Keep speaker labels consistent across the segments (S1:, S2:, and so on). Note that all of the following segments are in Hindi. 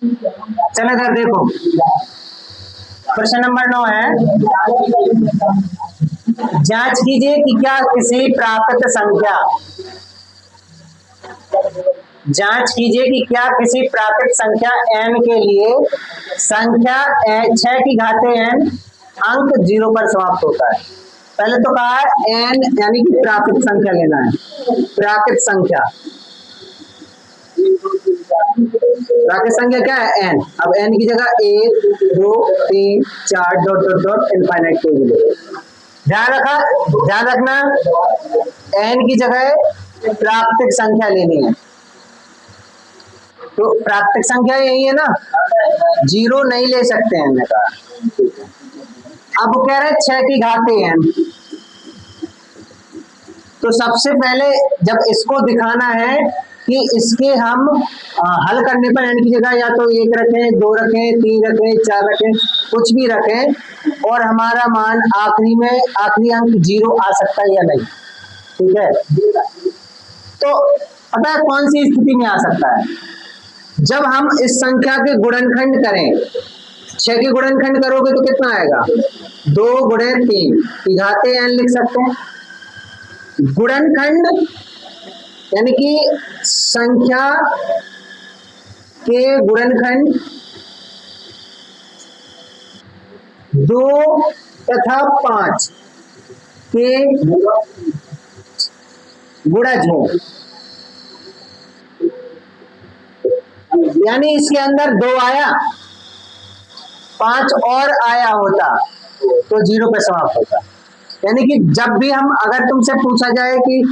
S1: चलो इधर देखो, प्रश्न नंबर 9 है, जांच कीजिए कि क्या किसी प्राकृत संख्या, जांच कीजिए कि क्या किसी प्राकृत संख्या n के लिए संख्या 6 की घाते n अंक 0 पर समाप्त होता है। पहले तो कहा है n यानी कि प्राकृत संख्या लेना है, प्राकृत संख्या, प्राकृत संख्या क्या है n। अब n की जगह 1 2 3 4 डॉट डॉट डॉट इनफाइनाइट कोई भी ले। ध्यान रखना n की जगह प्राकृतिक संख्या लेनी है, तो प्राकृतिक संख्या यही है ना, 0 नहीं ले सकते हैं। अब वो कह रहे हैं 6 की घाते n, तो सबसे पहले जब इसको दिखाना है कि इसके हम हल करने पर n की जगह या तो 1 रखें, 2 रखें, 3 रखें, 4 रखें, कुछ भी रखें और हमारा मान आखिरी में आखिरी अंक 0 आ सकता है या नहीं, ठीक है। तो पता है कौन सी स्थिति में आ सकता है, जब हम इस संख्या के गुणनखंड करें, 6 के गुणनखंड करोगे तो कितना आएगा, 2 गुणे 3 की घाते n लिख सकते हैं। गुणनखंड यानी कि संख्या के गुणनखंड 2 तथा 5 के गुणज हो, यानी इसके अंदर 2 आया, 5 और आया होता तो 0 पे समाप्त होता। यानी कि जब भी हम, अगर तुमसे पूछा जाए कि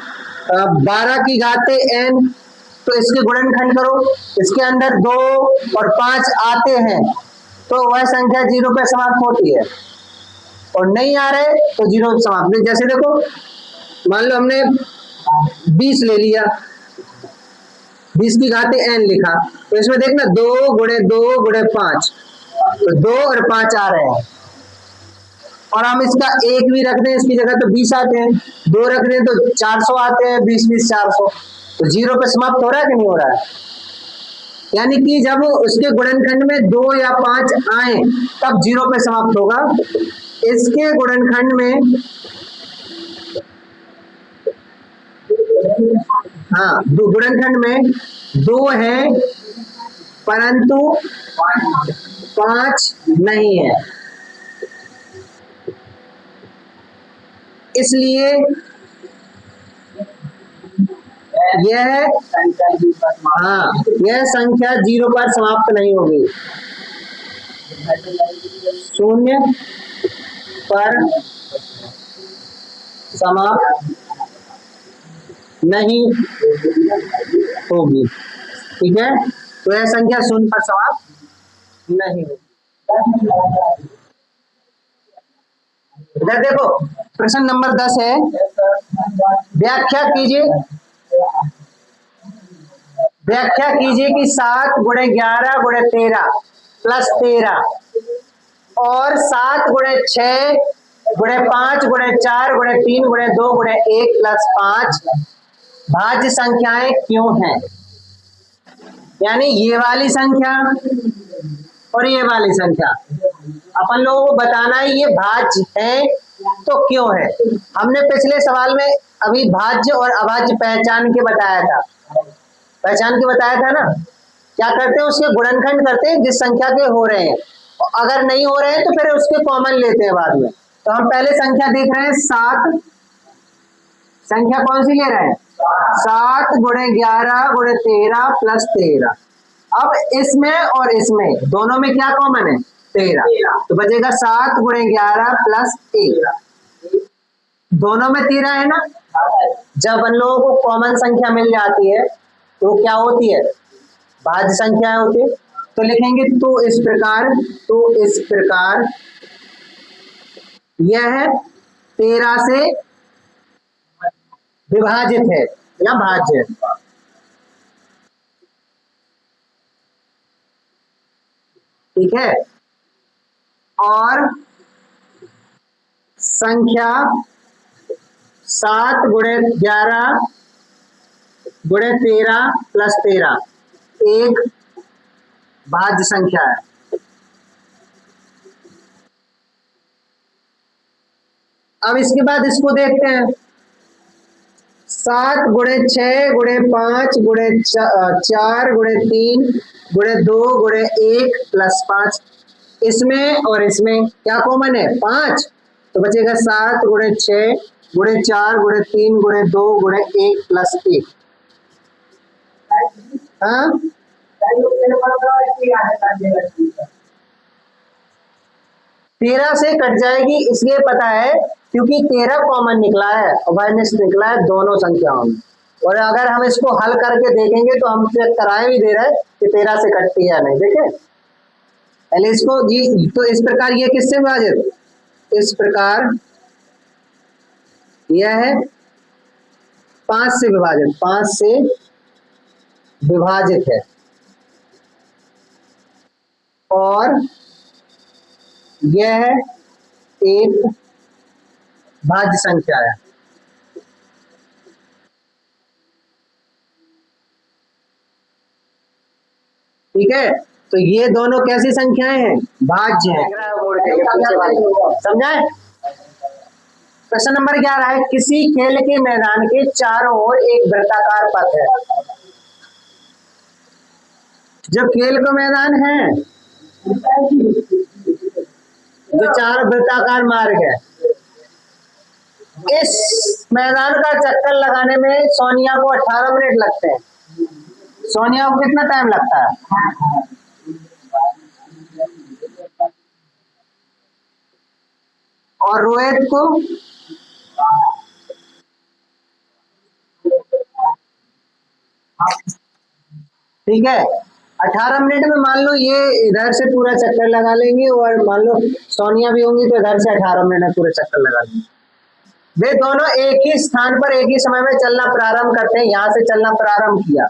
S1: 12 की घाते n, तो इसके गुणनखंड करो, इसके अंदर 2 और 5 आते हैं तो वह संख्या 0 पे समाप्त होती है, और नहीं आ रहे तो 0 पे समाप्त। जैसे देखो, मान लो हमने 20 ले लिया, 20 की घाते n लिखा, तो इसमें देखना 2 गुणे 2 गुणे 5, तो 2 और 5 आ रहे हैं, और हम इसका 1 भी रख दें इसकी जगह तो 20 आते हैं, 2 रख दें तो 400 आते हैं, 20 20 400, तो 0 पे समाप्त हो रहा है कि नहीं हो रहा है। यानी कि जब उसके गुणनखंड में 2 या 5 आए तब 0 पे समाप्त होगा। इसके गुणनखंड में, हाँ, गुणनखंड में 2 है परंतु 5 नहीं है, इसलिए यह, हाँ, यह संख्या 0 पर समाप्त नहीं होगी, 0 पर समाप्त नहीं होगी, ठीक है। तो यह संख्या 0 पर समाप्त नहीं होगी। इधर देखो, प्रश्न नंबर 10 है, व्याख्या कीजिए, व्याख्या कीजिए कि 7 गुणे 11 गुणे 13 प्लस 13 और 7 गुणे 6 गुणे 5 गुणे 4 गुणे 3 गुणे 2 गुणे 1 प्लस 5 भाज्य संख्याएं क्यों हैं। यानी ये वाली संख्या और ये वाली संख्या अपन लोगों को बताना है ये भाज्य है तो क्यों है। हमने पिछले सवाल में अभी भाज्य और अभाज्य पहचान के बताया था, पहचान के बताया था ना। क्या करते हैं, उसके गुणनखंड करते हैं जिस संख्या के हो रहे हैं, अगर नहीं हो रहे हैं तो फिर उसके कॉमन लेते हैं बाद में। तो हम पहले संख्या देख रहे हैं 7, संख्या कौन सी ले रहे हैं, 7 गुणे 11 गुणे 13 प्लस 13। अब इसमें और इसमें दोनों में क्या कॉमन है, 13, तो बचेगा 7 गुणे 11 प्लस 1, दोनों में 13 है ना। जब हम लोगों को कॉमन संख्या मिल जाती है तो क्या होती है, भाज्य संख्या होती है। तो लिखेंगे तो इस प्रकार, तो इस प्रकार यह 13 से विभाजित है या भाज्य है। ठीक है, और संख्या 7 गुणे 11 गुणे 13 प्लस 13 1 भाज्य संख्या है। अब इसके बाद इसको देखते हैं। 7 गुणे 6 गुणे 5 गुणे 4 गुणे 3 गुणे 2 गुणे 1 प्लस 5। इसमें और इसमें क्या कॉमन है? 5। तो बचेगा 7 गुणे 6 गुणे 4 गुणे 3 गुणे 2 गुणे 1 प्लस 1। हाँ, 13 से कट जाएगी इसलिए पता है क्योंकि 13 कॉमन निकला है और माइनस निकला है दोनों संख्याओं में। और अगर हम इसको हल करके देखेंगे तो हम चेक कराए भी दे रहे हैं कि 13 से कटती है या नहीं। देखें पहले इसको जी, तो इस प्रकार ये किससे विभाजित? इस प्रकार यह है 5 से विभाजित, 5 से विभाजित है और यह एक भाज्य संख्या है। ठीक है, तो ये दोनों कैसी संख्याएं हैं? भाज्य हैं। समझाए? प्रश्न नंबर 11 है, किसी खेल के मैदान के चारों ओर एक वृत्ताकार पथ है। जो खेल का मैदान है, जो 4 वृत्ताकार मार्ग है, इस मैदान का चक्कर लगाने में सोनिया को 18 मिनट लगते हैं। सोनिया को कितना टाइम लगता है? और रोहित को? ठीक है, 18 मिनट में मान लो ये इधर से पूरा चक्कर लगा लेंगे और मान लो सोनिया भी होंगी तो इधर से 18 मिनट में पूरे चक्कर लगा लेंगे। वे दोनों एक ही स्थान पर एक ही समय में चलना प्रारंभ करते हैं। यहां से चलना प्रारंभ किया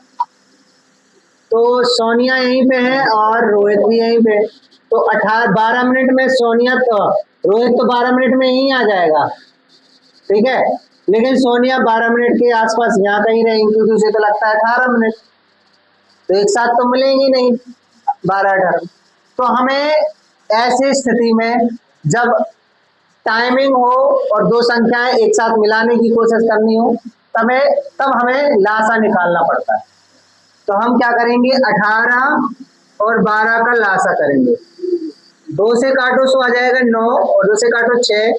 S1: तो सोनिया यहीं पे है और रोहित भी यहीं पे। तो 12 मिनट में सोनिया तो रोहित तो 12 मिनट में ही आ जाएगा। ठीक है, लेकिन सोनिया 12 मिनट के आसपास यहाँ कहीं रहेंगी क्योंकि उसे तो लगता है 18 मिनट, तो एक साथ तो मिलेंगी नहीं 12-18। तो हमें ऐसी स्थिति में जब टाइमिंग हो और दो संख्याएं एक साथ मिलाने की कोशिश करनी हो तब हमें लासा निकालना पड़ता है। तो हम क्या करेंगे? 18 और 12 का लासा करेंगे। 2 से काटो सो आ जाएगा 9 और 2 से काटो 6,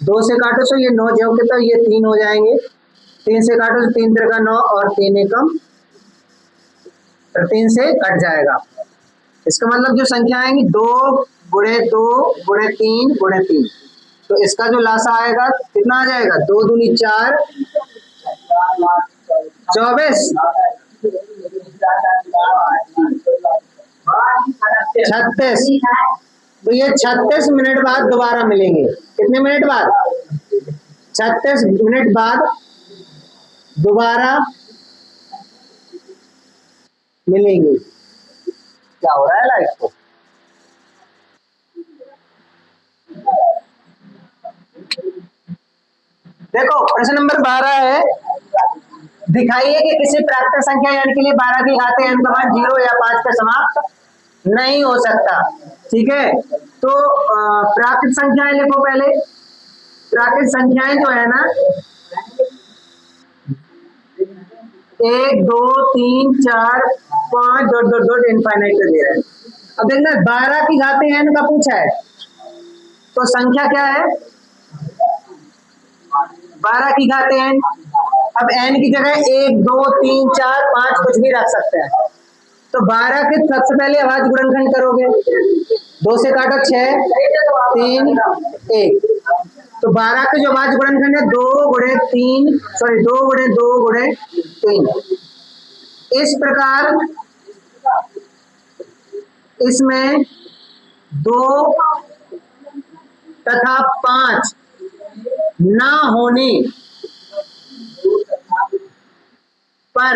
S1: 2 से काटो सो ये 9 जो के तो ये 3 हो जाएंगे। 3 से काटो तो 3 3 9 और 3 एकम 3 से कट जाएगा। इसका मतलब जो संख्या आएंगी 2 गुणे 2 गुणे 3 गुणे 3, तो इसका जो लासा आएगा कितना आ जाएगा? 2 दूनी 4, 24, 36। तो ये 36 मिनट बाद दोबारा मिलेंगे। कितने मिनट बाद? 36 मिनट बाद दोबारा मिलेंगे। क्या हो रहा है लाइट को? देखो प्रश्न नंबर 12 है, दिखाइए कि किसी प्राकृत संख्या n के लिए 12 की घात n का मान 0 या 5 पे समाप्त नहीं हो सकता। ठीक है, तो प्राकृत संख्याएं लिखो पहले। प्राकृत संख्याएं जो है ना 1 2 3 4 5 डॉट डॉट डॉट इनफाइनाइट दे रहा है। अब देखना 12 की घात n का पूछा है तो संख्या क्या है? 12 की घात n। अब n की जगह 1 2 3 4 5 कुछ भी रख सकते हैं। तो 12 के सबसे पहले अभाज्य गुणनखंड करोगे। 2 से काटो 6 3 1, तो 12 के जो अभाज्य गुणनखंड है 2 गुणे 3 सॉरी 2 गुणे 2 गुणे 3। इस प्रकार इसमें 2 तथा 5 ना होने पर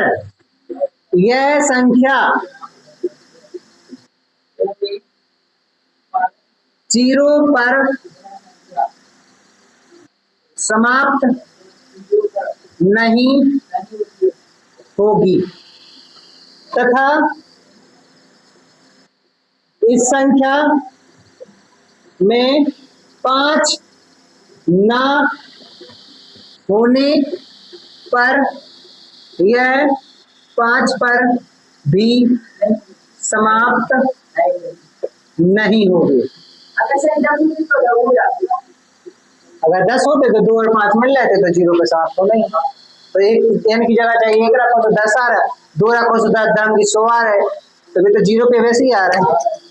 S1: यह संख्या 0 पर समाप्त नहीं होगी तथा इस संख्या में 5 ना होने पर यह 5 पर भी समाप्त नहीं होगी। अगर 10 होते तो 2 और 5 मिल जाते तो 0 पे समाप्त हो नहीं। तो एक n की जगह चाहिए 1 रखो तो 10 आ रहा है, 2 रखो तो 10 दाम की 100 आ रहा है, तो भी तो 0 पे वैसे ही आ रहा है।